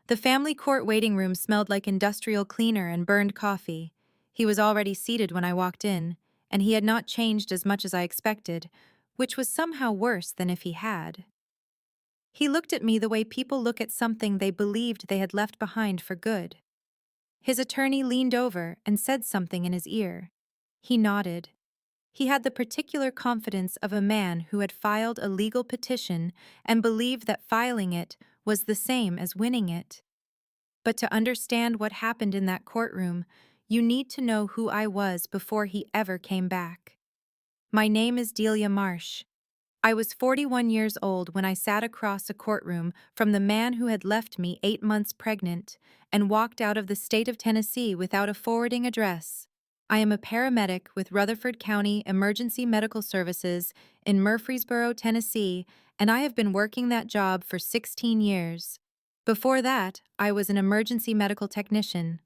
The family court waiting room smelled like industrial cleaner and burned coffee. He was already seated when I walked in, and he had not changed as much as I expected, which was somehow worse than if he had. He looked at me the way people look at something they believed they had left behind for good. His attorney leaned over and said something in his ear. He nodded. He had the particular confidence of a man who had filed a legal petition and believed that filing it was the same as winning it. But to understand what happened in that courtroom, you need to know who I was before he ever came back. My name is Delia Marsh. I was 41 years old when I sat across a courtroom from the man who had left me 8 months pregnant and walked out of the state of Tennessee without a forwarding address. I am a paramedic with Rutherford County Emergency Medical Services in Murfreesboro, Tennessee, and I have been working that job for 16 years. Before that, I was an emergency medical technician.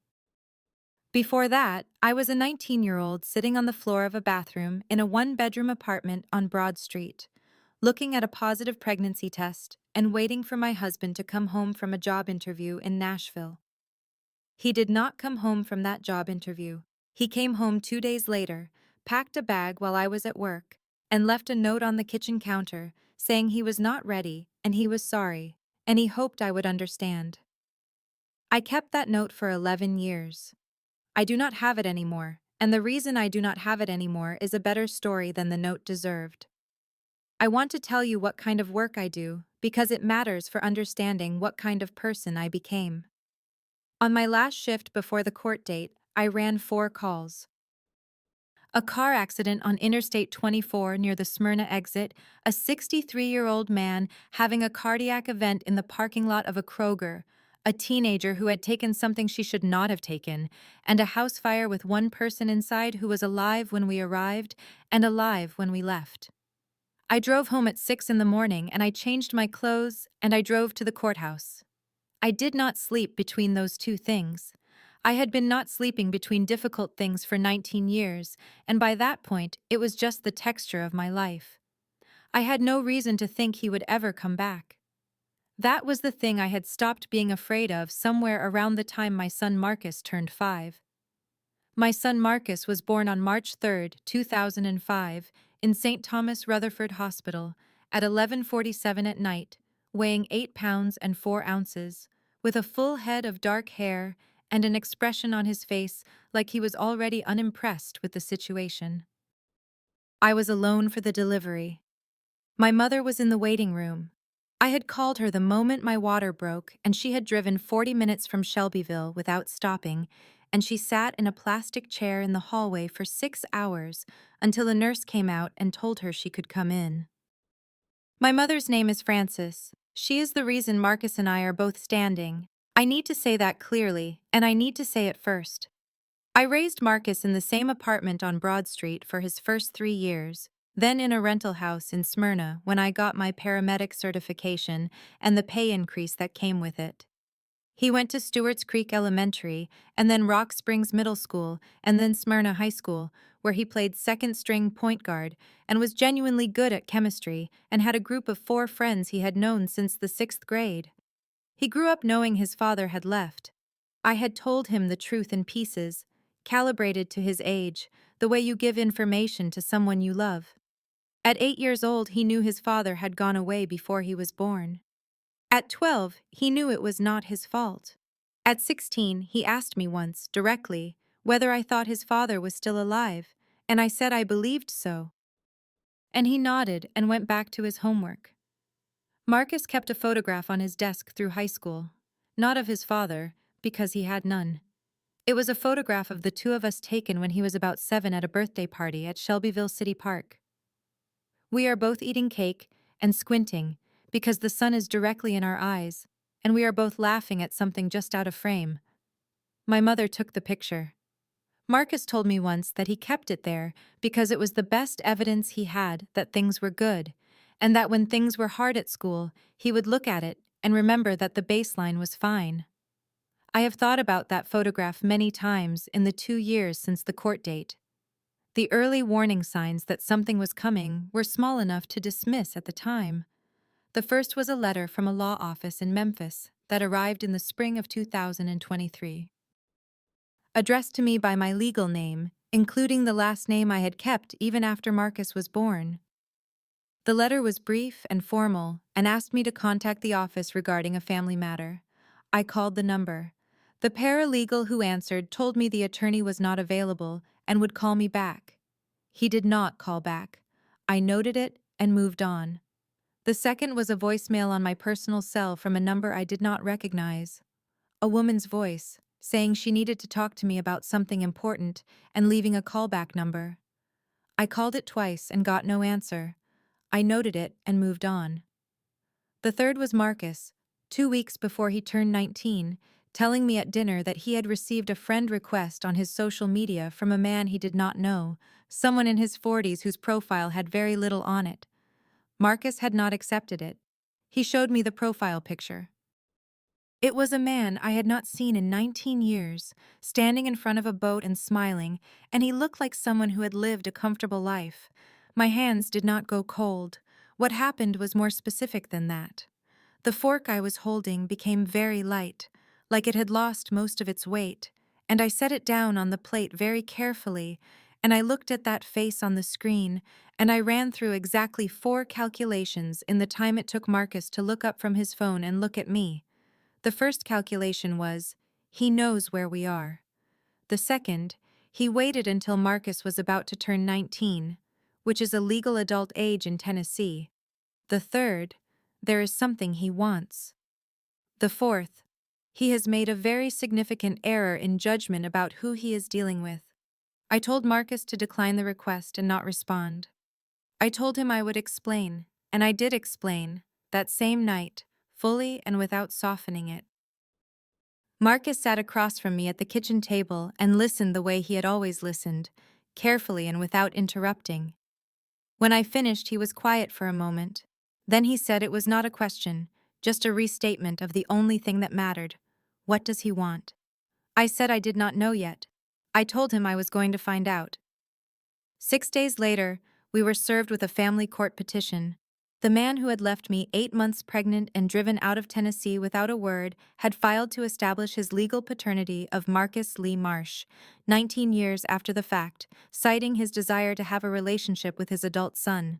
Before that, I was a 19-year-old sitting on the floor of a bathroom in a one-bedroom apartment on Broad Street, looking at a positive pregnancy test and waiting for my husband to come home from a job interview in Nashville. He did not come home from that job interview. He came home 2 days later, packed a bag while I was at work, and left a note on the kitchen counter saying he was not ready and he was sorry, and he hoped I would understand. I kept that note for 11 years. I do not have it anymore, and the reason I do not have it anymore is a better story than the note deserved. I want to tell you what kind of work I do because it matters for understanding what kind of person I became. On my last shift before the court date, I ran 4 calls. A car accident on Interstate 24 near the Smyrna exit, a 63-year-old man having a cardiac event in the parking lot of a Kroger, a teenager who had taken something she should not have taken, and a house fire with one person inside who was alive when we arrived and alive when we left. I drove home at 6 in the morning and I changed my clothes and I drove to the courthouse. I did not sleep between those two things. I had been not sleeping between difficult things for 19 years, and by that point, it was just the texture of my life. I had no reason to think he would ever come back. That was the thing I had stopped being afraid of somewhere around the time my son Marcus turned 5. My son Marcus was born on March 3, 2005, in St. Thomas Rutherford Hospital, at 11:47 at night, weighing 8 pounds and 4 ounces, with a full head of dark hair and an expression on his face like he was already unimpressed with the situation. I was alone for the delivery. My mother was in the waiting room. I had called her the moment my water broke, and she had driven 40 minutes from Shelbyville without stopping, and she sat in a plastic chair in the hallway for 6 hours until a nurse came out and told her she could come in. My mother's name is Frances. She is the reason Marcus and I are both standing. I need to say that clearly, and I need to say it first. I raised Marcus in the same apartment on Broad Street for his first 3 years, then in a rental house in Smyrna when I got my paramedic certification and the pay increase that came with it. He went to Stewart's Creek Elementary, and then Rock Springs Middle School, and then Smyrna High School, where he played second-string point guard and was genuinely good at chemistry and had a group of 4 friends he had known since the 6th grade. He grew up knowing his father had left. I had told him the truth in pieces, calibrated to his age, the way you give information to someone you love. At 8 years old, he knew his father had gone away before he was born. At 12, he knew it was not his fault. At 16, he asked me once, directly, whether I thought his father was still alive, and I said I believed so. And he nodded and went back to his homework. Marcus kept a photograph on his desk through high school, not of his father, because he had none. It was a photograph of the two of us taken when he was about 7 at a birthday party at Shelbyville City Park. We are both eating cake and squinting because the sun is directly in our eyes, and we are both laughing at something just out of frame. My mother took the picture. Marcus told me once that he kept it there because it was the best evidence he had that things were good, and that when things were hard at school, he would look at it and remember that the baseline was fine. I have thought about that photograph many times in the 2 years since the court date. The early warning signs that something was coming were small enough to dismiss at the time. The first was a letter from a law office in Memphis that arrived in the spring of 2023. Addressed to me by my legal name, including the last name I had kept even after Marcus was born. The letter was brief and formal and asked me to contact the office regarding a family matter. I called the number. The paralegal who answered told me the attorney was not available and would call me back. He did not call back. I noted it and moved on. The second was a voicemail on my personal cell from a number I did not recognize. A woman's voice, saying she needed to talk to me about something important and leaving a callback number. I called it twice and got no answer. I noted it and moved on. The third was Marcus, 2 weeks before he turned 19, telling me at dinner that he had received a friend request on his social media from a man he did not know, someone in his 40s whose profile had very little on it. Marcus had not accepted it. He showed me the profile picture. It was a man I had not seen in 19 years, standing in front of a boat and smiling, and he looked like someone who had lived a comfortable life. My hands did not go cold. What happened was more specific than that. The fork I was holding became very light, like it had lost most of its weight, and I set it down on the plate very carefully, and I looked at that face on the screen, and I ran through exactly 4 calculations in the time it took Marcus to look up from his phone and look at me. The first calculation was, he knows where we are. The second, he waited until Marcus was about to turn 19, which is a legal adult age in Tennessee. The third, there is something he wants. The fourth, he has made a very significant error in judgment about who he is dealing with. I told Marcus to decline the request and not respond. I told him I would explain, and I did explain, that same night, fully and without softening it. Marcus sat across from me at the kitchen table and listened the way he had always listened, carefully and without interrupting. When I finished, he was quiet for a moment. Then he said it was not a question, just a restatement of the only thing that mattered. What does he want? I said I did not know yet. I told him I was going to find out. 6 days later, we were served with a family court petition. The man who had left me 8 months pregnant and driven out of Tennessee without a word had filed to establish his legal paternity of Marcus Lee Marsh, 19 years after the fact, citing his desire to have a relationship with his adult son.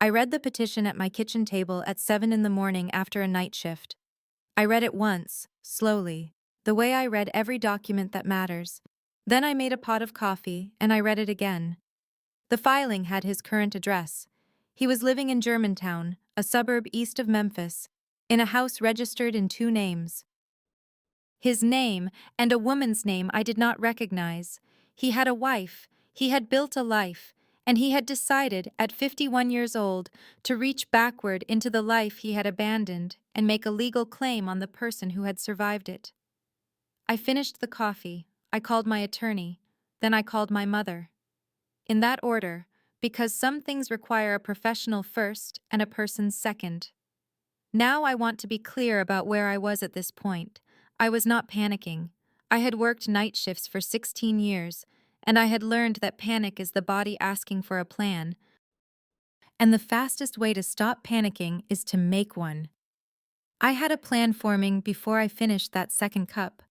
I read the petition at my kitchen table at 7 in the morning after a night shift. I read it once, slowly, the way I read every document that matters. Then I made a pot of coffee and I read it again. The filing had his current address. He was living in Germantown, a suburb east of Memphis, in a house registered in 2 names. His name and a woman's name I did not recognize. He had a wife, he had built a life, and he had decided, at 51 years old, to reach backward into the life he had abandoned and make a legal claim on the person who had survived it. I finished the coffee, I called my attorney, then I called my mother. In that order, because some things require a professional first and a person second. Now I want to be clear about where I was at this point. I was not panicking. I had worked night shifts for 16 years, and I had learned that panic is the body asking for a plan, and the fastest way to stop panicking is to make one. I had a plan forming before I finished that second cup.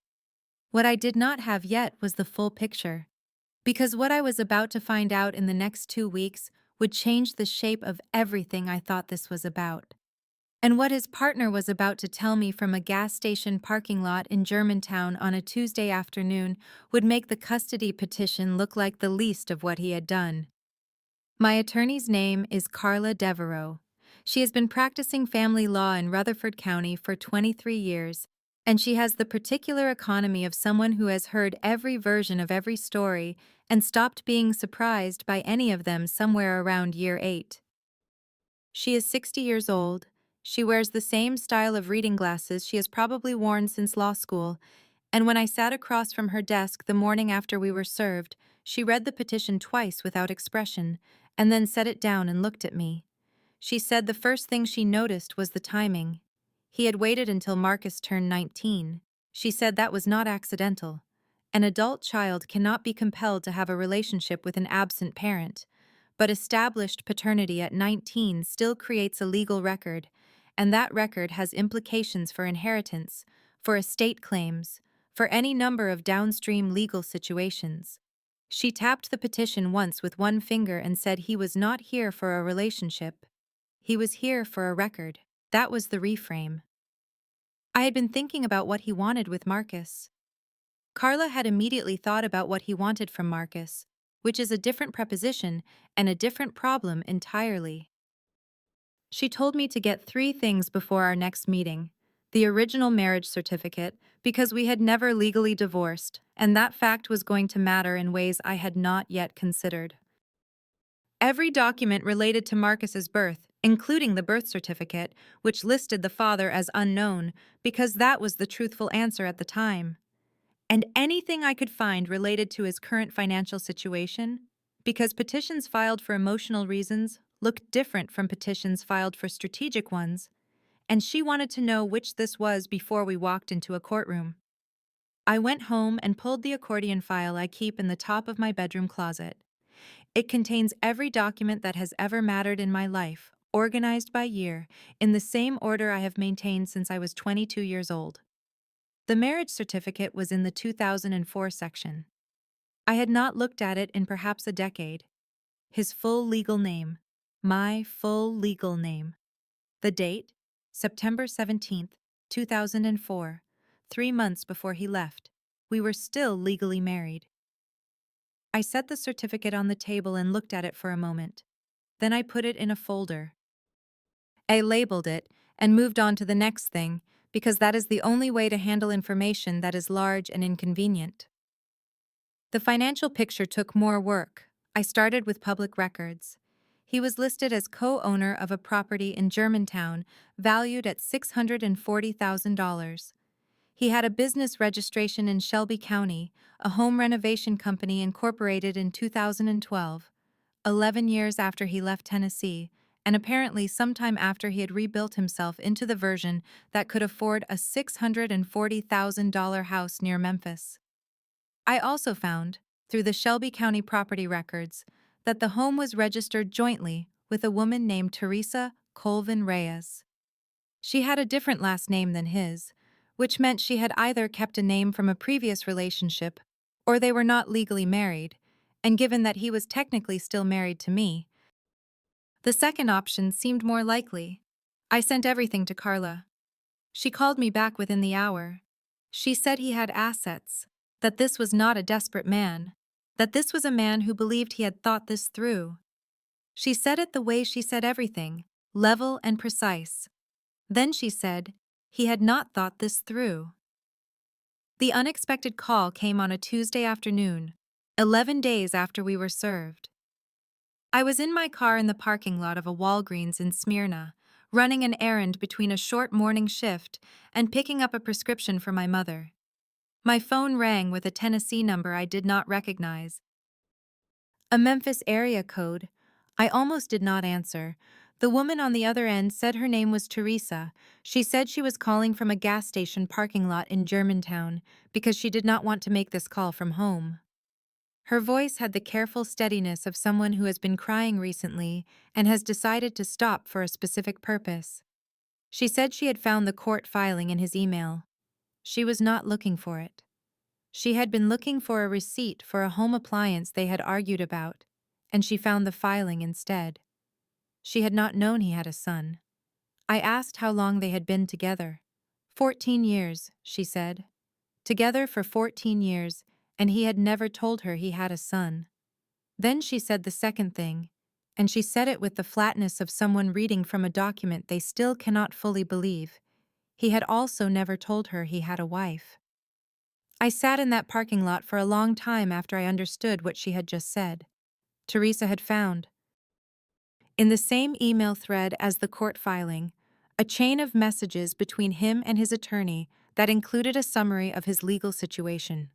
What I did not have yet was the full picture, because what I was about to find out in the next 2 weeks would change the shape of everything I thought this was about. And what his partner was about to tell me from a gas station parking lot in Germantown on a Tuesday afternoon would make the custody petition look like the least of what he had done. My attorney's name is Carla Devereaux. She has been practicing family law in Rutherford County for 23 years, and she has the particular economy of someone who has heard every version of every story and stopped being surprised by any of them somewhere around year 8. She is 60 years old. She wears the same style of reading glasses she has probably worn since law school, and when I sat across from her desk the morning after we were served, she read the petition twice without expression, and then set it down and looked at me. She said the first thing she noticed was the timing. He had waited until Marcus turned 19. She said that was not accidental. An adult child cannot be compelled to have a relationship with an absent parent, but established paternity at 19 still creates a legal record, and that record has implications for inheritance, for estate claims, for any number of downstream legal situations. She tapped the petition once with one finger and said he was not here for a relationship. He was here for a record. That was the reframe. I had been thinking about what he wanted with Marcus. Carla had immediately thought about what he wanted from Marcus, which is a different preposition and a different problem entirely. She told me to get 3 things before our next meeting: the original marriage certificate, because we had never legally divorced, and that fact was going to matter in ways I had not yet considered. Every document related to Marcus's birth, including the birth certificate, which listed the father as unknown, because that was the truthful answer at the time. And anything I could find related to his current financial situation, because petitions filed for emotional reasons looked different from petitions filed for strategic ones, and she wanted to know which this was before we walked into a courtroom. I went home and pulled the accordion file I keep in the top of my bedroom closet. It contains every document that has ever mattered in my life, organized by year, in the same order I have maintained since I was 22 years old. The marriage certificate was in the 2004 section. I had not looked at it in perhaps a decade. His full legal name. My full legal name. The date? September 17th, 2004. 3 months before he left. We were still legally married. I set the certificate on the table and looked at it for a moment. Then I put it in a folder. I labeled it and moved on to the next thing, because that is the only way to handle information that is large and inconvenient. The financial picture took more work. I started with public records. He was listed as co-owner of a property in Germantown valued at $640,000. He had a business registration in Shelby County, a home renovation company incorporated in 2012, 11 years after he left Tennessee, and apparently sometime after he had rebuilt himself into the version that could afford a $640,000 house near Memphis. I also found, through the Shelby County property records, that the home was registered jointly with a woman named Teresa Colvin Reyes. She had a different last name than his, which meant she had either kept a name from a previous relationship or they were not legally married, and given that he was technically still married to me, the second option seemed more likely. I sent everything to Carla. She called me back within the hour. She said he had assets, that this was not a desperate man, that this was a man who believed he had thought this through. She said it the way she said everything, level and precise. Then she said, he had not thought this through. The unexpected call came on a Tuesday afternoon, 11 days after we were served. I was in my car in the parking lot of a Walgreens in Smyrna, running an errand between a short morning shift and picking up a prescription for my mother. My phone rang with a Tennessee number I did not recognize. A Memphis area code. I almost did not answer. The woman on the other end said her name was Teresa. She said she was calling from a gas station parking lot in Germantown because she did not want to make this call from home. Her voice had the careful steadiness of someone who has been crying recently and has decided to stop for a specific purpose. She said she had found the court filing in his email. She was not looking for it. She had been looking for a receipt for a home appliance they had argued about, and she found the filing instead. She had not known he had a son. I asked how long they had been together. 14 years, she said. Together for 14 years, and he had never told her he had a son. Then she said the second thing, and she said it with the flatness of someone reading from a document they still cannot fully believe. He had also never told her he had a wife. I sat in that parking lot for a long time after I understood what she had just said. Teresa had found, in the same email thread as the court filing, a chain of messages between him and his attorney that included a summary of his legal situation.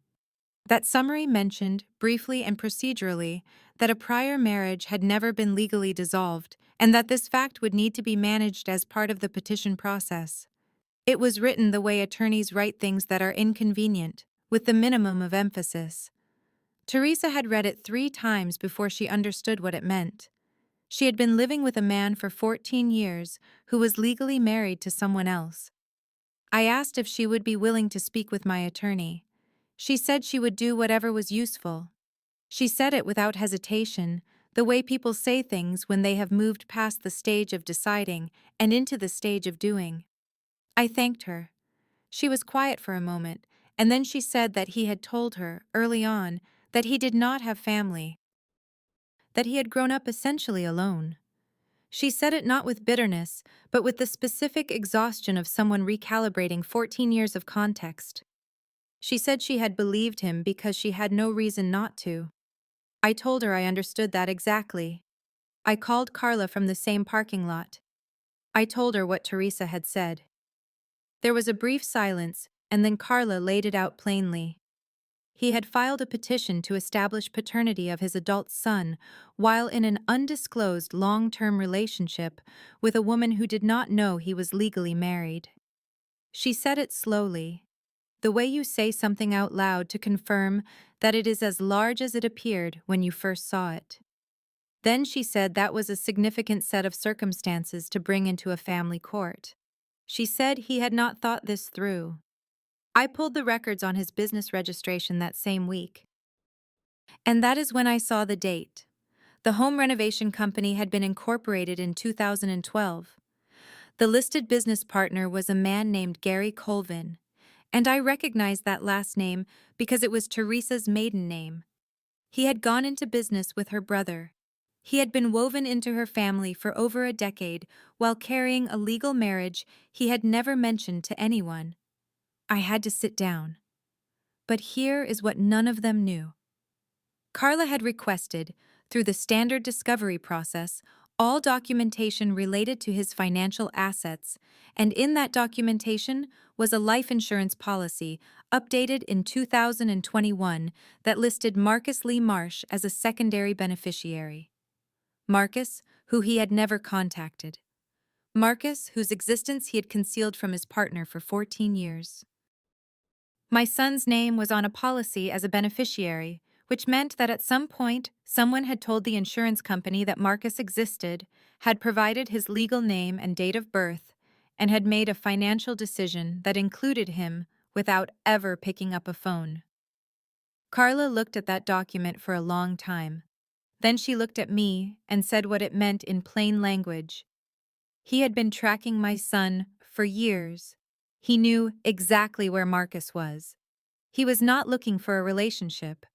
That summary mentioned, briefly and procedurally, that a prior marriage had never been legally dissolved and that this fact would need to be managed as part of the petition process. It was written the way attorneys write things that are inconvenient, with the minimum of emphasis. Teresa had read it 3 times before she understood what it meant. She had been living with a man for 14 years who was legally married to someone else. I asked if she would be willing to speak with my attorney. She said she would do whatever was useful. She said it without hesitation, the way people say things when they have moved past the stage of deciding and into the stage of doing. I thanked her. She was quiet for a moment, and then she said that he had told her, early on, that he did not have family, that he had grown up essentially alone. She said it not with bitterness, but with the specific exhaustion of someone recalibrating 14 years of context. She said she had believed him because she had no reason not to. I told her I understood that exactly. I called Carla from the same parking lot. I told her what Teresa had said. There was a brief silence, and then Carla laid it out plainly. He had filed a petition to establish paternity of his adult son while in an undisclosed long-term relationship with a woman who did not know he was legally married. She said it slowly, the way you say something out loud to confirm that it is as large as it appeared when you first saw it. Then she said that was a significant set of circumstances to bring into a family court. She said he had not thought this through. I pulled the records on his business registration that same week. And that is when I saw the date. The home renovation company had been incorporated in 2012. The listed business partner was a man named Gary Colvin, and I recognized that last name because it was Teresa's maiden name. He had gone into business with her brother. He had been woven into her family for over a decade while carrying a legal marriage he had never mentioned to anyone. I had to sit down. But here is what none of them knew. Carla had requested, through the standard discovery process, all documentation related to his financial assets, and in that documentation was a life insurance policy updated in 2021 that listed Marcus Lee Marsh as a secondary beneficiary. Marcus, who he had never contacted. Marcus, whose existence he had concealed from his partner for 14 years. My son's name was on a policy as a beneficiary, which meant that at some point someone had told the insurance company that Marcus existed, had provided his legal name and date of birth, and had made a financial decision that included him without ever picking up a phone. Carla looked at that document for a long time. Then she looked at me and said what it meant in plain language. He had been tracking my son for years. He knew exactly where Marcus was. He was not looking for a relationship.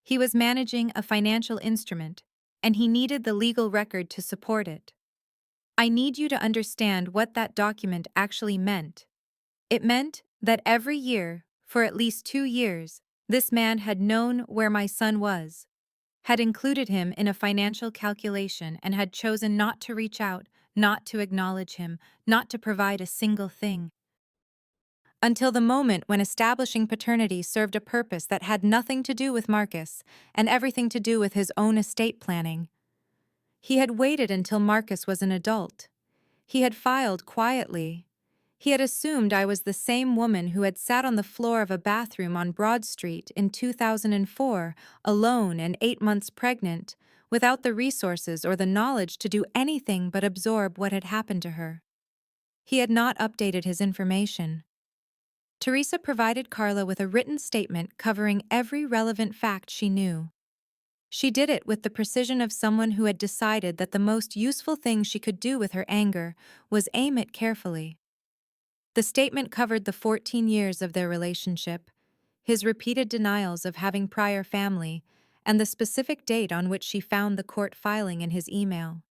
He was managing a financial instrument, and he needed the legal record to support it. I need you to understand what that document actually meant. It meant that every year, for at least 2 years, this man had known where my son was, had included him in a financial calculation, and had chosen not to reach out, not to acknowledge him, not to provide a single thing. Until the moment when establishing paternity served a purpose that had nothing to do with Marcus and everything to do with his own estate planning. He had waited until Marcus was an adult. He had filed quietly. He had assumed I was the same woman who had sat on the floor of a bathroom on Broad Street in 2004, alone and 8 months pregnant, without the resources or the knowledge to do anything but absorb what had happened to her. He had not updated his information. Teresa provided Carla with a written statement covering every relevant fact she knew. She did it with the precision of someone who had decided that the most useful thing she could do with her anger was aim it carefully. The statement covered the 14 years of their relationship, his repeated denials of having prior family, and the specific date on which she found the court filing in his email.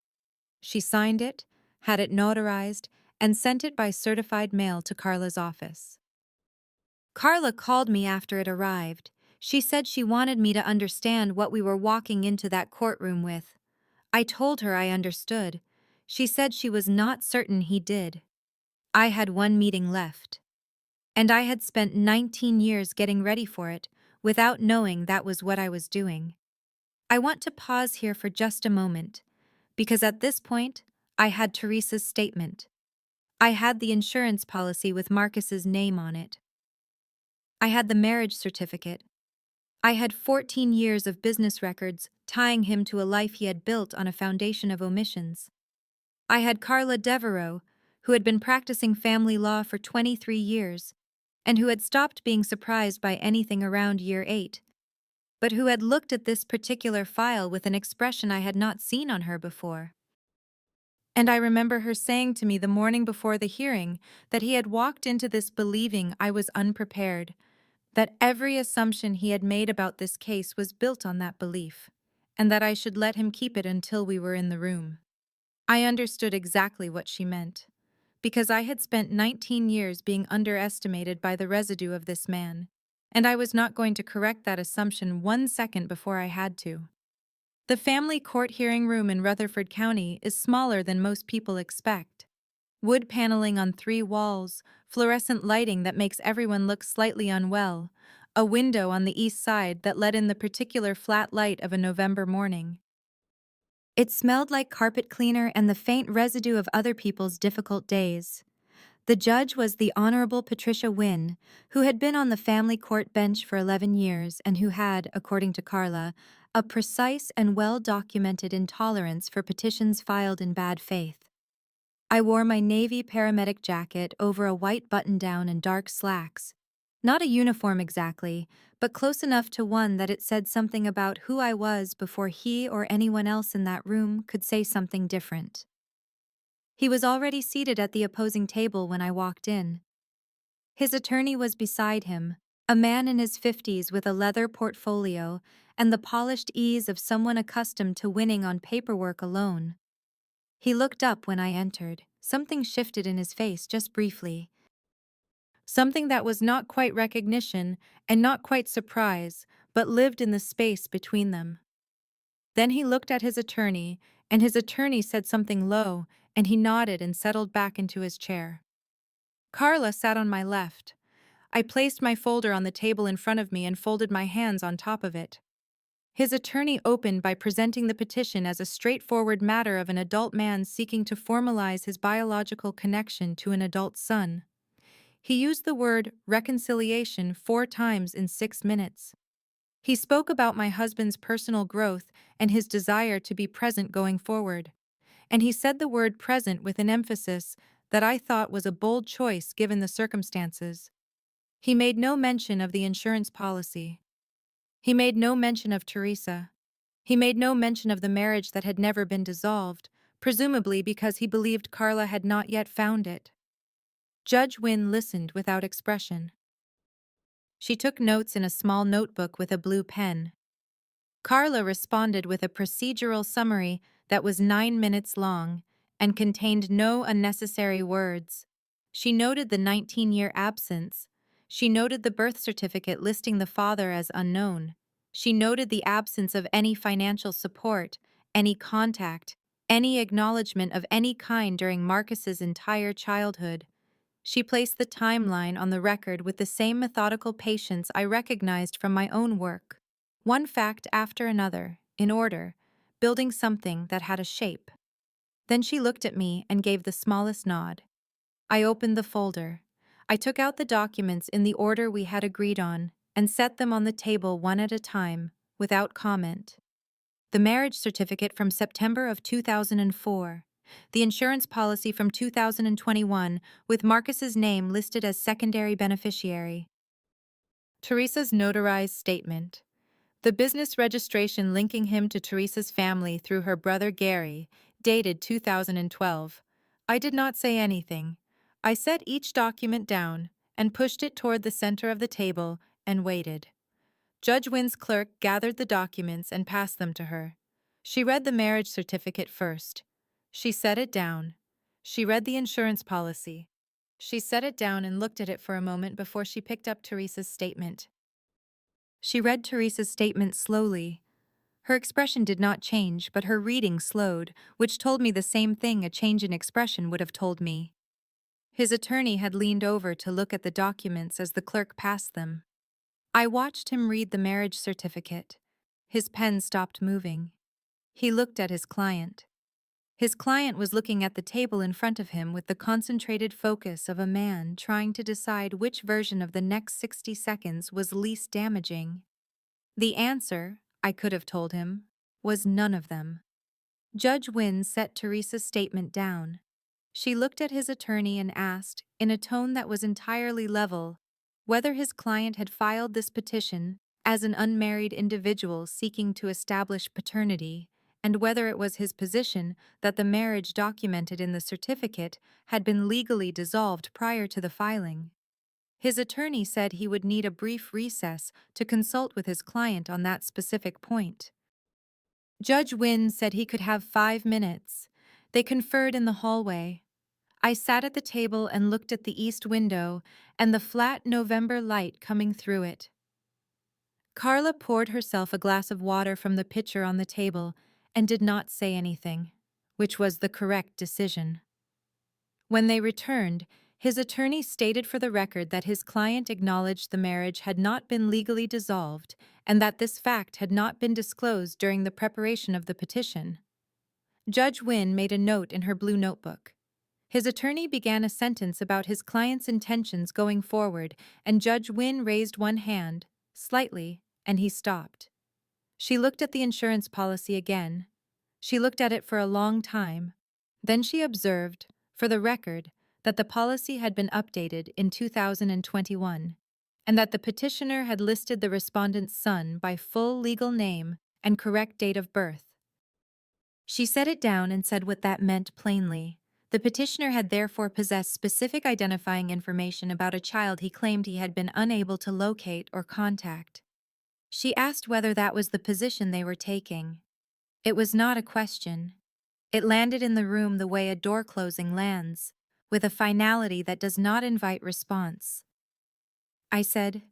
She signed it, had it notarized, and sent it by certified mail to Carla's office. Carla called me after it arrived. She said she wanted me to understand what we were walking into that courtroom with. I told her I understood. She said she was not certain he did. I had one meeting left. And I had spent 19 years getting ready for it, without knowing that was what I was doing. I want to pause here for just a moment, because at this point, I had Teresa's statement. I had the insurance policy with Marcus's name on it. I had the marriage certificate. I had 14 years of business records tying him to a life he had built on a foundation of omissions. I had Carla Devereaux, who had been practicing family law for 23 years, and who had stopped being surprised by anything around year 8, but who had looked at this particular file with an expression I had not seen on her before. And I remember her saying to me the morning before the hearing that he had walked into this believing I was unprepared, that every assumption he had made about this case was built on that belief, and that I should let him keep it until we were in the room. I understood exactly what she meant, because I had spent 19 years being underestimated by the residue of this man, and I was not going to correct that assumption 1 second before I had to. The family court hearing room in Rutherford County is smaller than most people expect. Wood paneling on 3 walls, fluorescent lighting that makes everyone look slightly unwell, a window on the east side that let in the particular flat light of a November morning. It smelled like carpet cleaner and the faint residue of other people's difficult days. The judge was the Honorable Patricia Wynne, who had been on the family court bench for 11 years and who had, according to Carla, a precise and well-documented intolerance for petitions filed in bad faith. I wore my navy paramedic jacket over a white button-down and dark slacks. Not a uniform exactly, but close enough to one that it said something about who I was before he or anyone else in that room could say something different. He was already seated at the opposing table when I walked in. His attorney was beside him, a man in his 50s with a leather portfolio and the polished ease of someone accustomed to winning on paperwork alone. He looked up when I entered. Something shifted in his face just briefly. Something that was not quite recognition and not quite surprise, but lived in the space between them. Then he looked at his attorney, and his attorney said something low, and he nodded and settled back into his chair. Carla sat on my left. I placed my folder on the table in front of me and folded my hands on top of it. His attorney opened by presenting the petition as a straightforward matter of an adult man seeking to formalize his biological connection to an adult son. He used the word reconciliation 4 times in 6 minutes. He spoke about my husband's personal growth and his desire to be present going forward. And he said the word present with an emphasis that I thought was a bold choice given the circumstances. He made no mention of the insurance policy. He made no mention of Teresa. He made no mention of the marriage that had never been dissolved, presumably because he believed Carla had not yet found it. Judge Wynne listened without expression. She took notes in a small notebook with a blue pen. Carla responded with a procedural summary that was 9 minutes long and contained no unnecessary words. She noted the 19-year absence. She noted the birth certificate listing the father as unknown. She noted the absence of any financial support, any contact, any acknowledgement of any kind during Marcus's entire childhood. She placed the timeline on the record with the same methodical patience I recognized from my own work. One fact after another, in order, building something that had a shape. Then she looked at me and gave the smallest nod. I opened the folder. I took out the documents in the order we had agreed on and set them on the table one at a time, without comment. The marriage certificate from September of 2004. The insurance policy from 2021 with Marcus's name listed as secondary beneficiary. Teresa's notarized statement. The business registration linking him to Teresa's family through her brother Gary, dated 2012. I did not say anything. I set each document down and pushed it toward the center of the table and waited. Judge Wynne's clerk gathered the documents and passed them to her. She read the marriage certificate first. She set it down. She read the insurance policy. She set it down and looked at it for a moment before she picked up Teresa's statement. She read Teresa's statement slowly. Her expression did not change, but her reading slowed, which told me the same thing a change in expression would have told me. His attorney had leaned over to look at the documents as the clerk passed them. I watched him read the marriage certificate. His pen stopped moving. He looked at his client. His client was looking at the table in front of him with the concentrated focus of a man trying to decide which version of the next 60 seconds was least damaging. The answer, I could have told him, was none of them. Judge Wynne set Teresa's statement down. She looked at his attorney and asked, in a tone that was entirely level, whether his client had filed this petition as an unmarried individual seeking to establish paternity, and whether it was his position that the marriage documented in the certificate had been legally dissolved prior to the filing. His attorney said he would need a brief recess to consult with his client on that specific point. Judge Wynne said he could have 5 minutes. They conferred in the hallway. I sat at the table and looked at the east window and the flat November light coming through it. Carla poured herself a glass of water from the pitcher on the table and did not say anything, which was the correct decision. When they returned, his attorney stated for the record that his client acknowledged the marriage had not been legally dissolved and that this fact had not been disclosed during the preparation of the petition. Judge Wynne made a note in her blue notebook. His attorney began a sentence about his client's intentions going forward, and Judge Wynne raised one hand, slightly, and he stopped. She looked at the insurance policy again. She looked at it for a long time. Then she observed, for the record, that the policy had been updated in 2021, and that the petitioner had listed the respondent's son by full legal name and correct date of birth. She set it down and said what that meant plainly. The petitioner had therefore possessed specific identifying information about a child he claimed he had been unable to locate or contact. She asked whether that was the position they were taking. It was not a question. It landed in the room the way a door closing lands, with a finality that does not invite response. I said,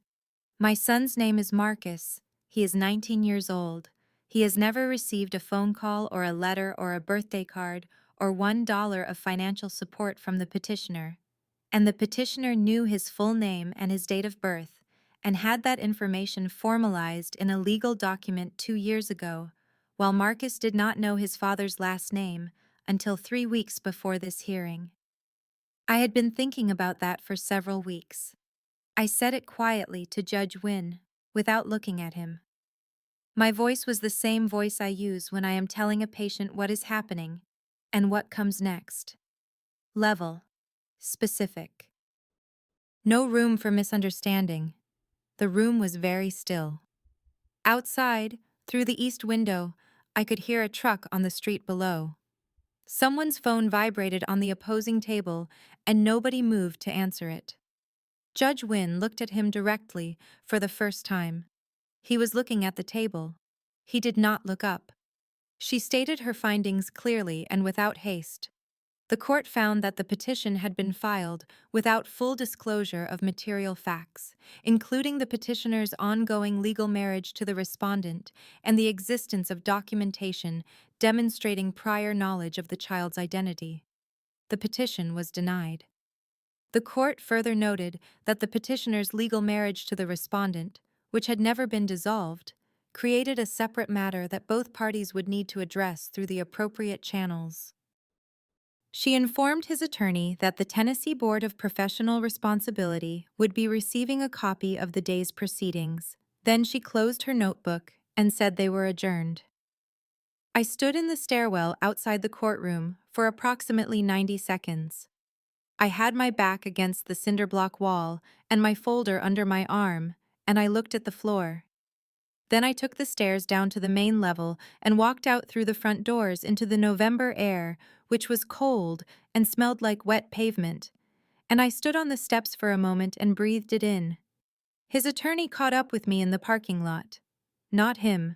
"My son's name is Marcus. He is 19 years old. He has never received a phone call or a letter or a birthday card or $1 of financial support from the petitioner. And the petitioner knew his full name and his date of birth, and had that information formalized in a legal document 2 years ago, while Marcus did not know his father's last name until 3 weeks before this hearing." I had been thinking about that for several weeks. I said it quietly to Judge Wynne, without looking at him. My voice was the same voice I use when I am telling a patient what is happening and what comes next. Level. Specific. No room for misunderstanding. The room was very still. Outside, through the east window, I could hear a truck on the street below. Someone's phone vibrated on the opposing table, and nobody moved to answer it. Judge Wynne looked at him directly for the first time. He was looking at the table. He did not look up. She stated her findings clearly and without haste. The court found that the petition had been filed without full disclosure of material facts, including the petitioner's ongoing legal marriage to the respondent and the existence of documentation demonstrating prior knowledge of the child's identity. The petition was denied. The court further noted that the petitioner's legal marriage to the respondent, which had never been dissolved, created a separate matter that both parties would need to address through the appropriate channels. She informed his attorney that the Tennessee Board of Professional Responsibility would be receiving a copy of the day's proceedings. Then she closed her notebook and said they were adjourned. I stood in the stairwell outside the courtroom for approximately 90 seconds. I had my back against the cinder block wall and my folder under my arm, and I looked at the floor. Then I took the stairs down to the main level and walked out through the front doors into the November air, which was cold and smelled like wet pavement, and I stood on the steps for a moment and breathed it in. His attorney caught up with me in the parking lot. Not him.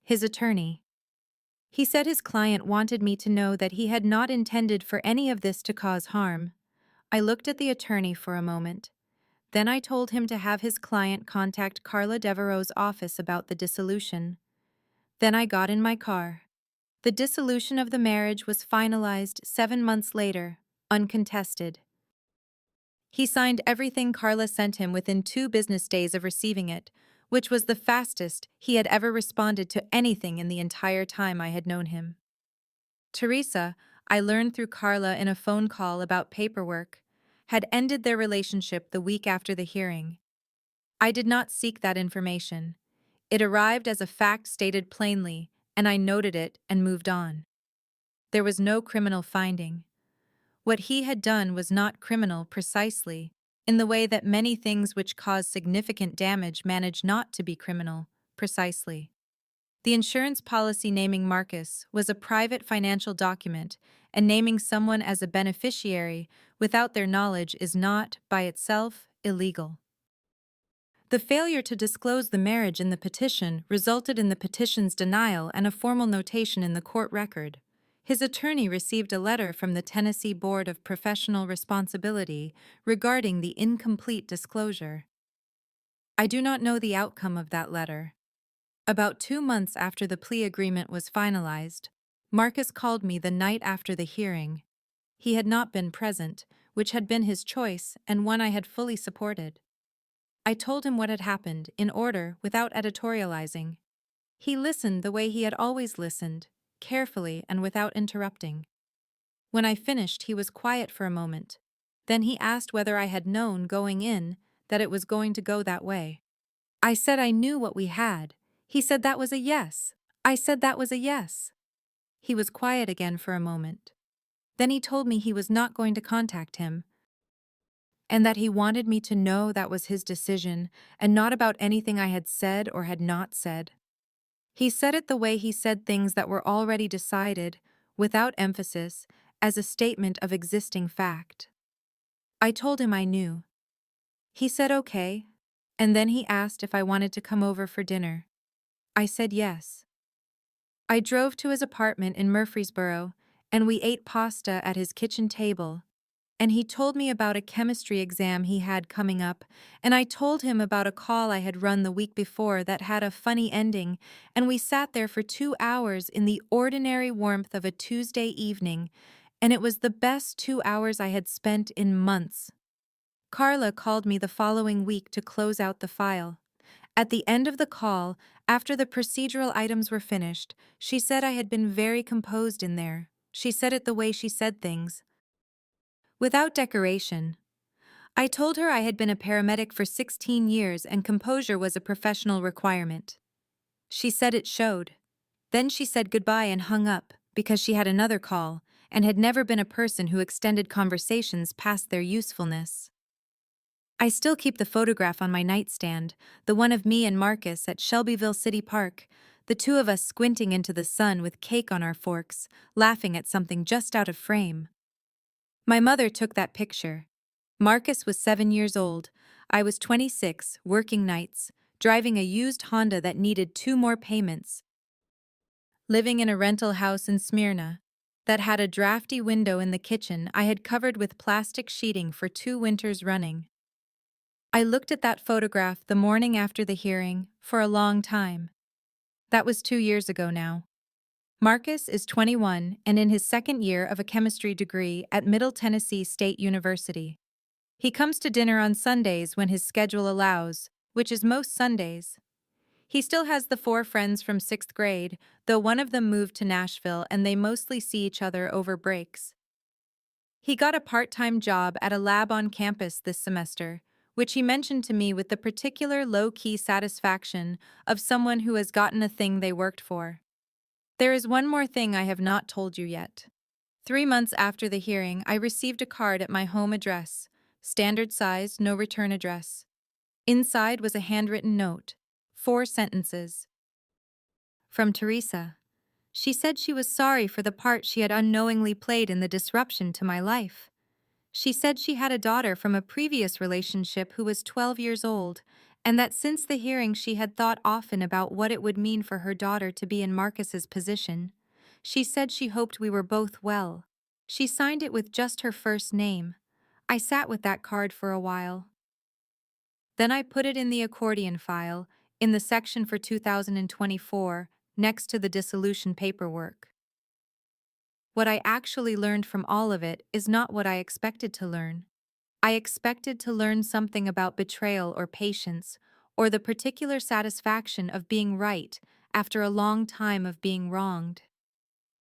His attorney. He said his client wanted me to know that he had not intended for any of this to cause harm. I looked at the attorney for a moment. Then I told him to have his client contact Carla Devereaux's office about the dissolution. Then I got in my car. The dissolution of the marriage was finalized 7 months later, uncontested. He signed everything Carla sent him within 2 business days of receiving it, which was the fastest he had ever responded to anything in the entire time I had known him. Teresa, I learned through Carla in a phone call about paperwork, had ended their relationship the week after the hearing. I did not seek that information. It arrived as a fact stated plainly, and I noted it and moved on. There was no criminal finding. What he had done was not criminal precisely, in the way that many things which cause significant damage manage not to be criminal, precisely. The insurance policy naming Marcus was a private financial document, and naming someone as a beneficiary without their knowledge is not, by itself, illegal. The failure to disclose the marriage in the petition resulted in the petition's denial and a formal notation in the court record. His attorney received a letter from the Tennessee Board of Professional Responsibility regarding the incomplete disclosure. I do not know the outcome of that letter. About 2 months after the plea agreement was finalized, Marcus called me the night after the hearing. He had not been present, which had been his choice and one I had fully supported. I told him what had happened, in order, without editorializing. He listened the way he had always listened, carefully and without interrupting. When I finished, he was quiet for a moment. Then he asked whether I had known, going in, that it was going to go that way. I said I knew what we had. He said that was a yes. I said that was a yes. He was quiet again for a moment. Then he told me he was not going to contact him, and that he wanted me to know that was his decision and not about anything I had said or had not said. He said it the way he said things that were already decided, without emphasis, as a statement of existing fact. I told him I knew. He said okay, and then he asked if I wanted to come over for dinner. I said yes. I drove to his apartment in Murfreesboro, and we ate pasta at his kitchen table, and he told me about a chemistry exam he had coming up, and I told him about a call I had run the week before that had a funny ending, and we sat there for 2 hours in the ordinary warmth of a Tuesday evening, and it was the best 2 hours I had spent in months. Carla called me the following week to close out the file. At the end of the call, after the procedural items were finished, she said I had been very composed in there. She said it the way she said things, without decoration. I told her I had been a paramedic for 16 years and composure was a professional requirement. She said it showed. Then she said goodbye and hung up, because she had another call, and had never been a person who extended conversations past their usefulness. I still keep the photograph on my nightstand, the one of me and Marcus at Shelbyville City Park, the two of us squinting into the sun with cake on our forks, laughing at something just out of frame. My mother took that picture. Marcus was 7 years old. I was 26, working nights, driving a used Honda that needed 2 more payments, living in a rental house in Smyrna that had a drafty window in the kitchen I had covered with plastic sheeting for 2 winters running. I looked at that photograph the morning after the hearing for a long time. That was 2 years ago now. Marcus is 21 and in his second year of a chemistry degree at Middle Tennessee State University. He comes to dinner on Sundays when his schedule allows, which is most Sundays. He still has the 4 friends from 6th grade, though one of them moved to Nashville and they mostly see each other over breaks. He got a part-time job at a lab on campus this semester, which he mentioned to me with the particular low-key satisfaction of someone who has gotten a thing they worked for. There is one more thing I have not told you yet. 3 months after the hearing, I received a card at my home address, standard size, no return address. Inside was a handwritten note, 4 sentences. From Teresa. She said she was sorry for the part she had unknowingly played in the disruption to my life. She said she had a daughter from a previous relationship who was 12 years old, and that since the hearing she had thought often about what it would mean for her daughter to be in Marcus's position. She said she hoped we were both well. She signed it with just her first name. I sat with that card for a while. Then I put it in the accordion file, in the section for 2024, next to the dissolution paperwork. What I actually learned from all of it is not what I expected to learn. I expected to learn something about betrayal or patience, or the particular satisfaction of being right after a long time of being wronged.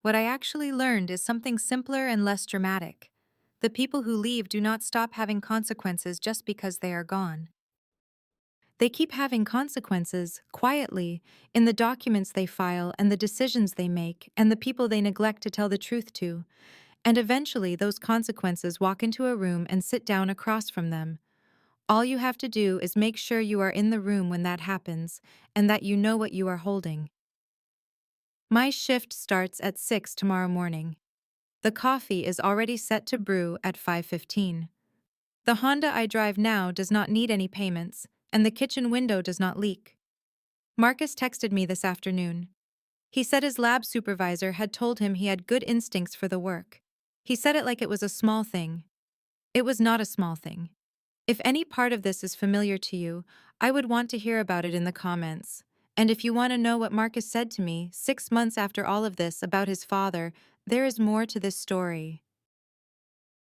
What I actually learned is something simpler and less dramatic. The people who leave do not stop having consequences just because they are gone. They keep having consequences, quietly, in the documents they file and the decisions they make and the people they neglect to tell the truth to. And eventually, those consequences walk into a room and sit down across from them. All you have to do is make sure you are in the room when that happens, and that you know what you are holding. My shift starts at 6 tomorrow morning. The coffee is already set to brew at 5:15. The Honda I drive now does not need any payments, and the kitchen window does not leak. Marcus texted me this afternoon. He said his lab supervisor had told him he had good instincts for the work. He said it like it was a small thing. It was not a small thing. If any part of this is familiar to you, I would want to hear about it in the comments. And if you want to know what Marcus said to me 6 months after all of this about his father, there is more to this story.